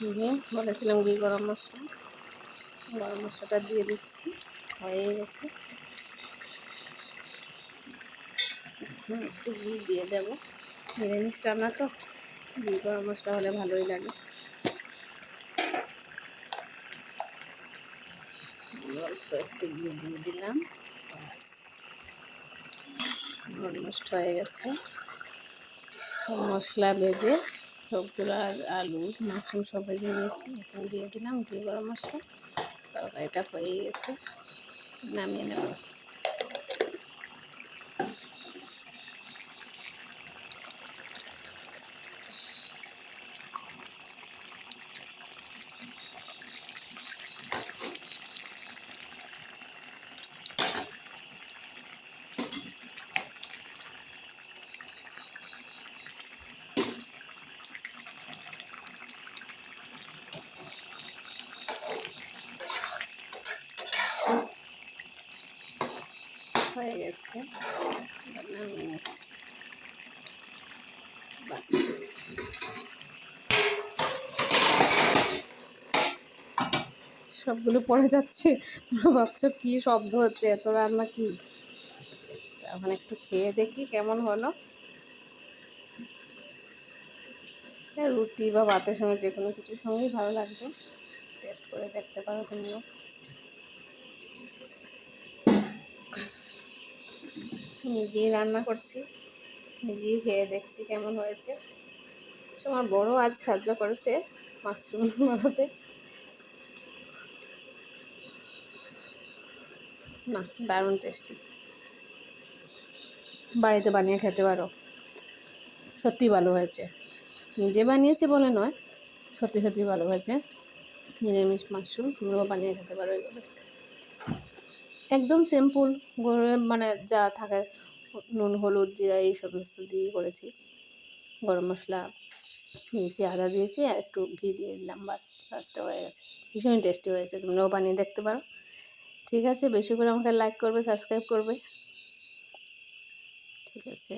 দিয়ে বলেছিলাম ঘি গরম মশলাটা দিয়ে দিচ্ছি, হয়ে গেছে। একটু ঘি দিয়ে দেবো, নিরামিষ রান্না তো ঘি গরম মশলা হলে ভালোই লাগে। অল্প একটু ঘি দিয়ে দিলাম, ব্যাস অলমোস্ট হয়ে গেছে। মশলা ভেজে সবগুলো আলু মাশরুম সব ভেজে নিয়েছি, এখন দিয়ে দিলাম ঘি গরম মশলা। তরকারিটা হয়ে গেছে, নামিয়ে নেব। হয়ে গেছে, নামিয়ে নিচ্ছি, বাস। সবগুলো পড়ে যাচ্ছে, তোমরা ভাবছো কী শব্দ হচ্ছে, এত রান্না কি। এখন একটু খেয়ে দেখি কেমন হলো। রুটি বা ভাতের সঙ্গে যে কোনো কিছুর সঙ্গেই ভালো লাগবে, টেস্ট করে দেখতে পারো তুমিও। নিজেই রান্না করছি, নিজেই খেয়ে দেখছি কেমন হয়েছে। আমার বড় আজ সাহায্য করেছে মাশরুম বানাতে। না, দারুণ টেস্টি, বাড়িতে বানিয়ে খেতে পারো, সত্যি ভালো হয়েছে। নিজে বানিয়েছে বলে নয়, সত্যি সত্যি ভালো হয়েছে। নিরামিষ মাশরুম তোমরাও বানিয়ে খেতে পারো এইভাবে, একদম সিম্পল, মানে যা থাকে নুন হলুদ জিরা এই সমস্ত দিয়ে করেছি। গরম মশলা দিয়েছি, আদা দিয়েছি, আর একটু ঘি দিয়ে দিলাম, বাস কাজটা হয়ে গেছে। ভীষণ টেস্টি হয়েছে, তোমরাও বানিয়ে দেখতে পারো। ঠিক আছে, বেশি করে আমাকে লাইক করবে, সাবস্ক্রাইব করবে। ঠিক আছে।